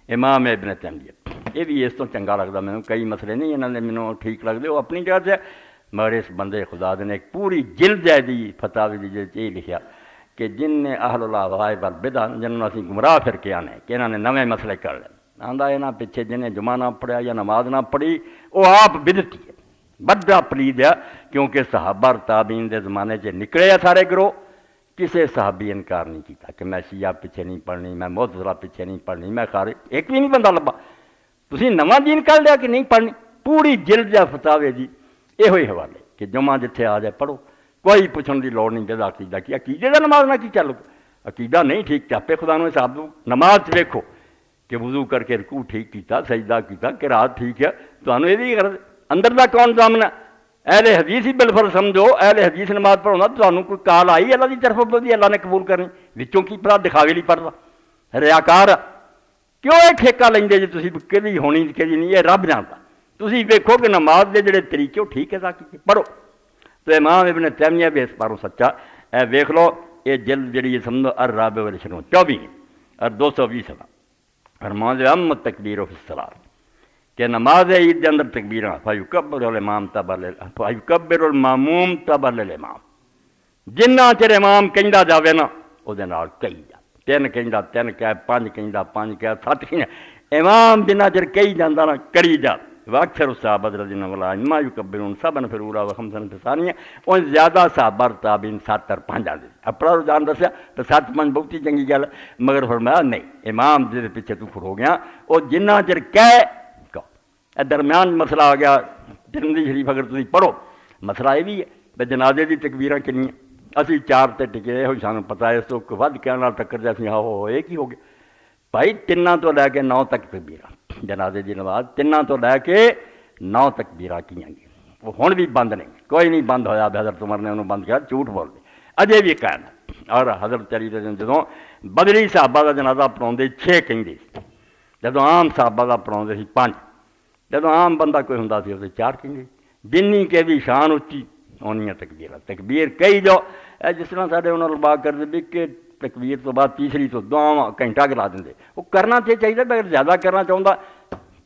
امام ابن تیمیہ یہ بھی اس تو چنگا لگتا مینوں، کئی مسئلے نہیں انہوں نے مینوں ٹھیک لگتے، وہ اپنی جگہ سے، مگر اس بندے خدا نے ایک پوری جلد ہے دی فتاوی دی جس یہ لکھیا کہ جن نے اہل الاہواء والبدع جنہوں اسی گمراہ پھر کے آنے کہ انہوں نے نویں مسئلے کر لے، آندا یہاں پیچھے جنہیں جمعہ نہ پڑھیا یا نماز نہ پڑھی وہ آپ بدعتی ہے، بڑا پلید ہے، کیونکہ صحابہ تابعین دے زمانے سے نکلے ہیں سارے گروہ، کسی صحابی انکار نہیں کیتا کہ میں شیعہ پیچھے نہیں پڑھنی، میں معتزلہ پیچھے نہیں پڑھنی، میں خارج، ایک بھی نہیں بندہ لبا، تسی نواں دین کر لیا کہ نہیں پڑھنی، پوری جلد ہے فتاوے دی یہ ہوئی حوالے کہ جمعہ جتھے آ جائے پڑھو، کوئی پوچھنے دی لوڑ نہیں کہ عقیدہ کی، عقیدے دا نماز نہ کی چلو، عقیدہ نہیں ٹھیک چاپے خدا نے صاحب دو، نماز ویکھو کہ وضو کر کے رکوع ٹھیک کیتا، سجدہ کیتا، قرات ٹھیک ہے، تانوں یہ بھی غرض اندر دا کون ضامنہ، اہل حدیث ہی بالفرض سمجھو، اہل حدیث نماز پڑھونا تانوں کوئی کال آئی اللہ دی طرف دی اللہ نے قبول کرنی، وچوں کی پڑھا دکھاوے لی پڑھدا، ریاکار کیوں یہ ٹھیکہ لیندے جے تسی کدی ہونی کدی نہیں، یہ رب جاندا، تسی ویکھو کہ نماز دے جڑے طریقے وہ ٹھیک ہے تاکہ پڑھو۔ تو امام ابن تیمیہ بھی اس باروں سچا، اے ویکھ لو یہ جلد جڑی ہے سمجھو الرابع والعشرون 24 اور 220 صفحہ، فرماتے ہیں تکبیر فی الصلاۃ کہ نماز عید کے اندر تکبیراں فیکبر الامام تبع فیکبر الماموم تبع للامام، جنہ چر امام کہندا جاوے نا او دے نال کہی جا، تین کہندا تین کہے، پانچ کہندا پانچ کہے، سات کہندا، امام جنہ چر کہی جاندا نا کری جا، واکثر الصحابہ رضی اللہ عنہم ما یکبرون سبعا فی الاولی و خمسا فی الثانیہ، اور زیادہ صحابہ تابعین 7 اور 5 آندے، اپنا رجحان دسیا تو 7 5 بہتی چنگی گل، مگر فرمایا نہیں امام جس پیچھے تو کھڑو گیا وہ جنہ چر کہے کہو۔ درمیان مسئلہ آ گیا ترمذی شریف اگر تسی پڑھو، مسئلہ یہ بھی ہے بے جنازے دی تکبیراں کنی اسی 4 تے ٹکے ہوئی، سانوں پتہ ہے اس تو ود کہنے نال ٹکر جے اسی ہو ایک ہی ہو گیا بھائی، 3 تو لے کے 9 تک تکبیراں جنازے دی نماز 3 تو لے کے 9 تکبیراں کیاں گی، وہ ہن بھی بند نہیں، کوئی نہیں بند ہویا، حضرت عمر نے انہوں بند کیا، جھوٹ بول دے اجے بھی قائم ہے۔ اور حضرت علی رضی اللہ جدوں بدری صحابہ دا جنازہ پڑھاؤندے 6 کہندے، جدوں عام صحابہ دا پڑھاؤندے سی 5، جدوں عام بندہ کوئی ہوندا سی اسے 4 کہندے، جنی کہ بھی شان اچھی اونیاں تکبیراں، تکبیر کئی جو جس طرح ساڈے انہوں لبا کردے بھی کہ تکبیر تو بعد تیسری تو دعا گھنٹہ کرا دیں، وہ کرنا چاہیے، اگر زیادہ کرنا چاہتا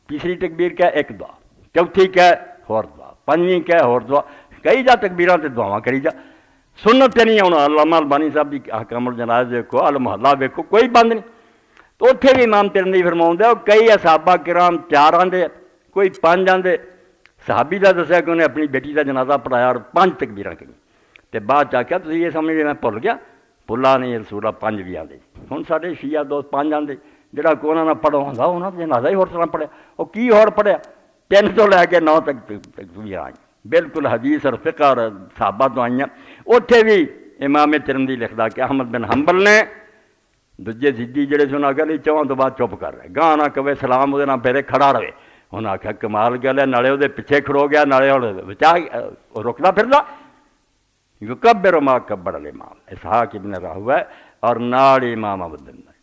تیسری تکبیر کیا ایک دعا، چوتھی کیا ہور دعا، پنجویں کیا ہور دعا، کئی جا تکبیراں تے دعاواں کری جا، سنت تے نہیں آنا۔ علامہ البانی صاحب دی احکام الجنائز دیکھو، المحلہ دیکھو، کوئی بند نہیں، تو اتنے بھی امام ترمذی فرماؤں ہے کئی صحابہ کرام 4 آندے، کوئی 5 آندے، صحابی دا دسیا کہ انہیں اپنی بیٹی دا جنازہ پڑھایا اور 5 تکبیراں کی، تے بعد چاہ کیا تسی یہ سمجھ میں بھول گیا، بھلا نہیں رسولہ 5 بھی آندے، ہن ساڈے شیعہ دوست 5 آندے، جڑا کو انہاں نہ پڑھو ہوندا انہاں تے جنازہ ہی ہور طرح پڑھیا، وہ کی ہور پڑھیا، 3 تو لے کے 9 تک تکبیراں آئیں، بالکل حدیث اور فقہ اور صحابہ تو آئیں۔ اتنے بھی امام ترمذی لکھدا کہ احمد بن حنبل نے دوجے ضدی جڑے سن گل 4 تو بعد چپ کر رہے، گاہ نہ کہے سلام وہ پھیرے کھڑا رہے، انہیں آخیا کمال گل ہے، نالے وہ پیچھے کھڑو گیا، نالے بچا رکدا پھردا، یکبر ما کبر الامام، اسحاق ابن راہویہ اور نال امام ابو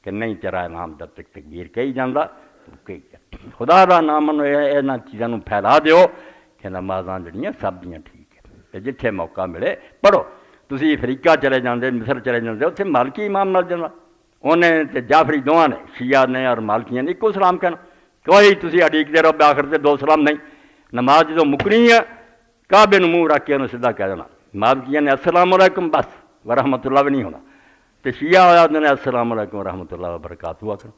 کہ نہیں تیرا امام جب تک تکبیر کہی جاندہ تو کہی جا، خدا دا نام انہاں چیزاں نوں پھیلا دیو کہ نمازاں جڑیاں سب دیاں ٹھیک ہے، تے جتھے موقع ملے پڑھو۔ تسی افریقہ چلے جاندے، مصر چلے جاندے، اتنے مالکی امام مل جاندہ، انہیں تے جعفری دونوں نے، شیعہ نے اور مالکیاں نے ایکو سلام کہنا، کوئی تسی اڈیک دے رہو آخر تے 2 سلام نہیں، نماز جدوں مکنی ہے کعبے نوں منہ رکھ کے انہوں سیدھا کہہ دینا، مالکیاں نے السلام علیکم بس ورحمۃ اللہ بھی نہیں ہونا، تو شیعہ ہویا انہوں نے السلام علیکم ورحمۃ اللہ وبرکاتہ ہوا کرو۔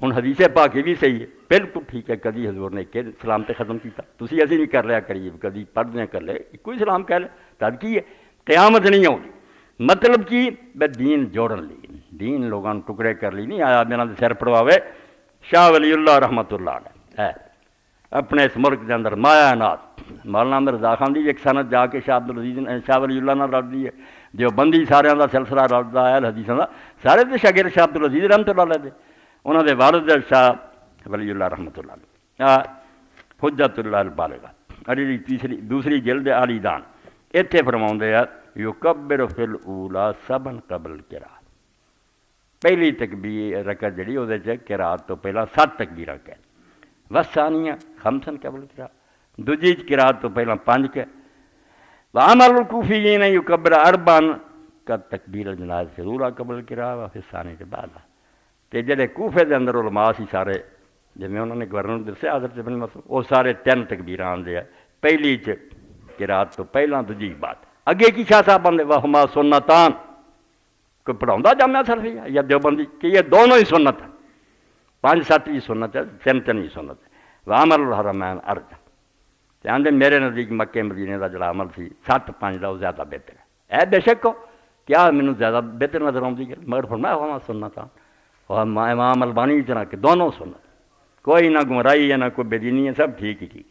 ہن حدیث پاک بھی صحیح ہے، بالکل ٹھیک ہے، کدی حضور نے کہ سلام تے ختم کیتا، تسی اسی نہیں کر لیا قریب، کدی پڑھدے کر لے، کوئی سلام کہہ لے، تد کی ہے قیامت نہیں آؤں، مطلب کی بے دین جوڑن لی، دین لوگاں ٹکڑے کر لی نہیں آیا میرا سر پڑواوے۔ شاہ ولی اللہ رحمۃ اللہ علیہ اپنے اس ملک کے اندر مایا نات مولانا مرزا خان دی ایک سند جا کے شاہ عبدالعزیز شاہ ولی اللہ نال رلدی ہے، جو بندی سارے دا سلسلہ رلدا ہے حدیثاں دا، سارے دے شاگرد شاہ عبدالعزیز رحمۃ اللہ علیہ دے، انہاں دے والد شاہ ولی اللہ رحمۃ اللہ علیہ حجت اللہ البالغہ، علی دوسری جلد علی دان، اتنے فرماؤندے ہیں یکبر فی الاولی سبن قبل قراءت، پہلی تکبیر رکعت جڑی وہ قراءت تو پہلا 7 تکبیراں کہہ، والثانیہ خمسن قبل قراءت، دوجی قراءت تو پہلا 5 کہہ، وعمل الکوفیین یکبر 4 کا تکبیر الجناز فی الاولی قبل قراءت وفی الثانی کے بعد، تے جڑے کوفے دے اندر علماء سی سارے جویں انہوں نے گورنر دسیا حضرت ابن مسعود وہ سارے 3 تکبیراں آندے ہیں پہلی چ قرات تو پہلا دوجی بعد اگے کی شاہ صاحب بندے وہما سنتان کوئی پڑھاؤں جامعہ سلفیہ یا دیوبندی کہ یہ دونوں ہی سنت ہیں 5-7 بھی سنت ہے 3 بھی سنت ہے وعمل الحرمین ارجح تے آندے میرے نزدیک مکے مدینے کا جڑا عمل سی 7-5 دا وہ زیادہ بہتر ہے اے بے شک ہو کیا مینوں زیادہ بہتر نظر آؤندی ہے مگر فرمایا وہاں سنتان اور امام البانی کی طرح کہ دونوں سنت کوئی نہ گمراہی ہے نہ کوئی بے دینی ہے سب ٹھیک ہی ٹھیک